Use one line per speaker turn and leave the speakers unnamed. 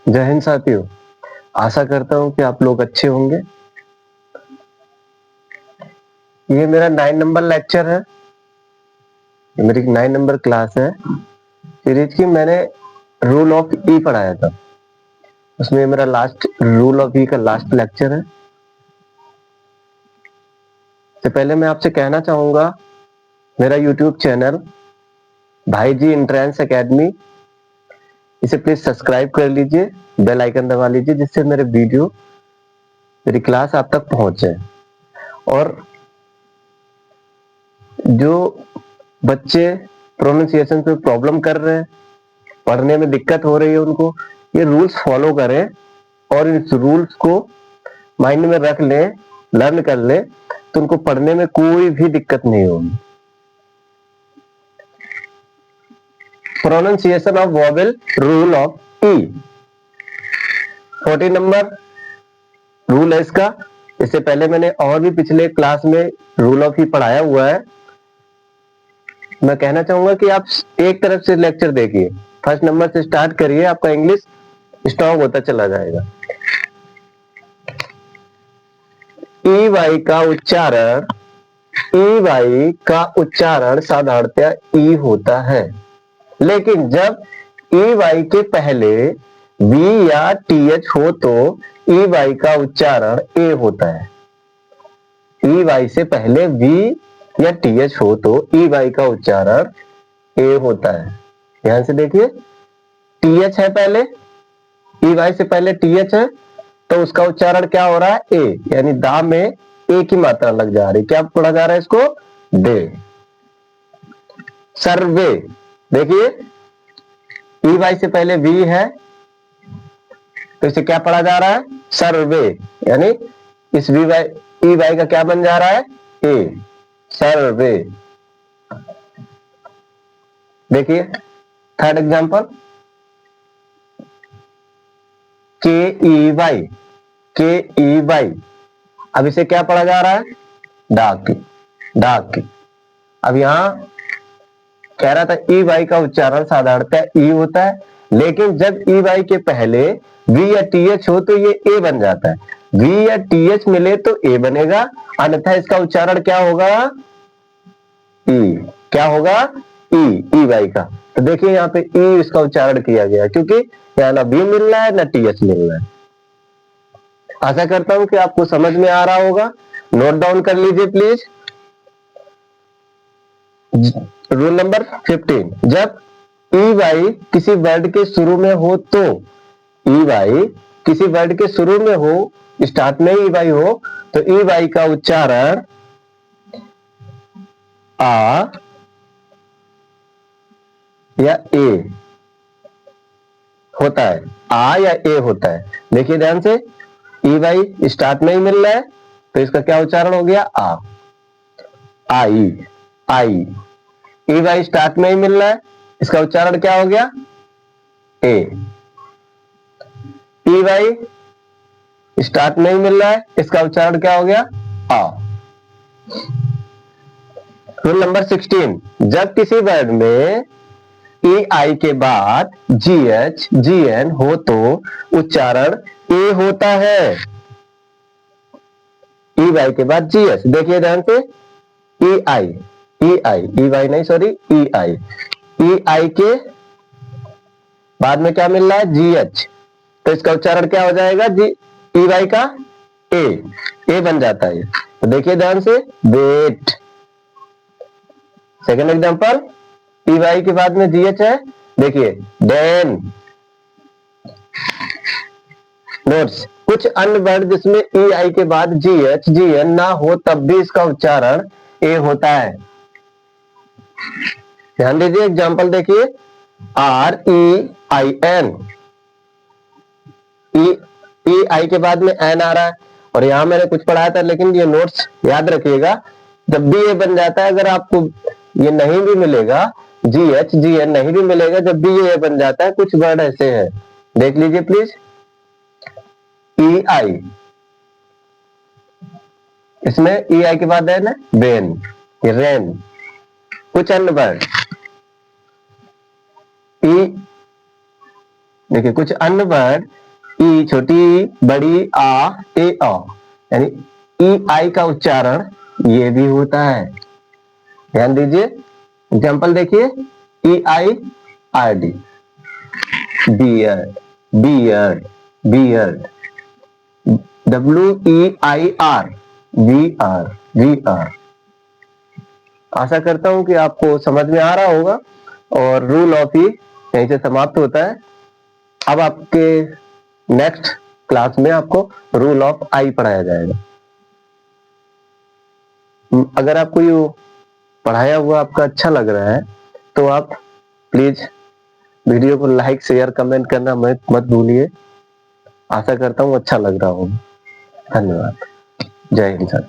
जय हिंद साथियों, आशा करता हूँ कि आप लोग अच्छे होंगे। ये मेरा 9 नंबर लेक्चर है, ये मेरी 9 नंबर क्लास है सीरीज की। मैंने रूल ऑफ ई पढ़ाया था, उसमें मेरा लास्ट रूल ऑफ ई का लास्ट लेक्चर है। तो पहले मैं आपसे कहना चाहूंगा, मेरा यूट्यूब चैनल भाई जी एंट्रेंस एकेडमी, इसे प्लीज सब्सक्राइब कर लीजिए, बेल आइकन दबा लीजिए, जिससे मेरे वीडियो, मेरी क्लास आप तक पहुंचे। और जो बच्चे प्रोनाउंसिएशन पे प्रॉब्लम कर रहे हैं, पढ़ने में दिक्कत हो रही है, उनको ये रूल्स फॉलो करें और इस रूल्स को माइंड में रख लें, लर्न कर लें, तो उनको पढ़ने में कोई भी दिक्कत नहीं होगी। Pronunciation of vowel, rule of E, 14 number rule है इसका। इससे पहले मैंने और भी पिछले क्लास में रूल ऑफ ई पढ़ाया हुआ है। मैं कहना चाहूंगा कि आप एक तरफ से लेक्चर देखिए, फर्स्ट नंबर से स्टार्ट करिए, आपका इंग्लिश स्ट्रॉन्ग होता चला जाएगा। ई वाई का उच्चारण, ई वाई का उच्चारण साधारणतया ई होता है, लेकिन जब ई वाई के पहले वी या टीएच हो तो ई वाई का उच्चारण ए होता है। ई वाई से पहले वी या टीएच हो तो ई वाई का उच्चारण ए होता है। ध्यान से देखिए, टीएच है पहले, ई वाई से पहले टीएच है, तो उसका उच्चारण क्या हो रहा है? ए, यानी दा में ए की मात्रा लग जा रही। क्या पढ़ा जा रहा है इसको? डे। सर्वे, देखिए ई वाई से पहले वी है, तो इसे क्या पढ़ा जा रहा है? सर्वे, यानी इस वी वाई, ई वाई का क्या बन जा रहा है? ए, सर्वे। देखिए थर्ड एग्जांपल, के ई वाई, के ई वाई, अब इसे क्या पढ़ा जा रहा है? डाक, डाक। अब यहां कह रहा था ई वाई का उच्चारण साधारणतः ई होता है, लेकिन जब ई वाई के पहले वी या टीएच हो तो ये ए बन जाता है। वी या टीएच मिले तो ए बनेगा, अन्यथा इसका उच्चारण क्या होगा? ई। क्या होगा? ई, ई वाई का। तो देखिए यहाँ पे ई इसका उच्चारण किया गया, क्योंकि यहाँ ना बी मिल रहा है ना टीएच मिल रहा है। आशा करता हूं कि आपको समझ में आ रहा होगा। नोट डाउन कर लीजिए प्लीज। रूल नंबर 15, जब ई वाई किसी वर्ड के शुरू में हो तो, ई वाई किसी वर्ड के शुरू में हो, स्टार्ट में ई वाई हो, तो ई वाई का उच्चारण आ या ए होता है। आ या ए होता है। देखिए ध्यान से, ई वाई स्टार्ट में ही मिल रहा है, तो इसका क्या उच्चारण हो गया? आ, आई, आई। ई वाई स्टार्ट में ही मिल रहा है, इसका उच्चारण क्या हो गया? ए। ई वाई स्टार्ट में ही मिल रहा है, इसका उच्चारण क्या हो गया? आ। रूल नंबर 16, जब किसी वर्ड में ए आई के बाद जी एच जी एन हो तो उच्चारण ए होता है। ई वाई के बाद जी एच, देखिए ध्यान से, ई आई, ई आई, ई वाई नहीं सॉरी, ई आई, ई आई के बाद में क्या मिल रहा है? जी एच, तो इसका उच्चारण क्या हो जाएगा? जी, ई वाई का ए, ए बन जाता है। तो देखिए ध्यान से, wait. Second example, E Y के बाद में जी एच है, देखिए देन। नोट्स, कुछ अन्य वर्ड जिसमें ई आई के बाद जी एच जी एन ना हो तब भी इसका उच्चारण ए होता है। ध्यान दीजिए, एग्जांपल देखिए, आर ई आई एन, ई आई के बाद में एन आ रहा है, और यहां मैंने कुछ पढ़ाया था, लेकिन ये नोट्स याद रखिएगा, जब भी ये बन जाता है, अगर आपको ये नहीं भी मिलेगा, जी एच जी एन नहीं भी मिलेगा, जब भी ये बन जाता है, कुछ वर्ड ऐसे हैं, देख लीजिए प्लीज। ई आई, इसमें ई आई के बाद एन है, बेन, रेन। कुछ अन्य वर्ड, ई देखिए कुछ अन्य वर्ड ई छोटी बड़ी आ ए अ यानी ई आई का उच्चारण ये भी होता है। ध्यान दीजिए, एग्जाम्पल देखिए, E I R D, beard, beard, beard, WEIR, V R, V R. आशा करता हूं कि आपको समझ में आ रहा होगा और रूल ऑफ ई यहीं से समाप्त होता है। अब आपके नेक्स्ट क्लास में आपको रूल ऑफ आई पढ़ाया जाएगा। अगर आपको ये पढ़ाया हुआ आपका अच्छा लग रहा है तो आप प्लीज वीडियो को लाइक शेयर कमेंट करना मत भूलिए। आशा करता हूँ अच्छा लग रहा होगा। धन्यवाद। जय हिंद सर।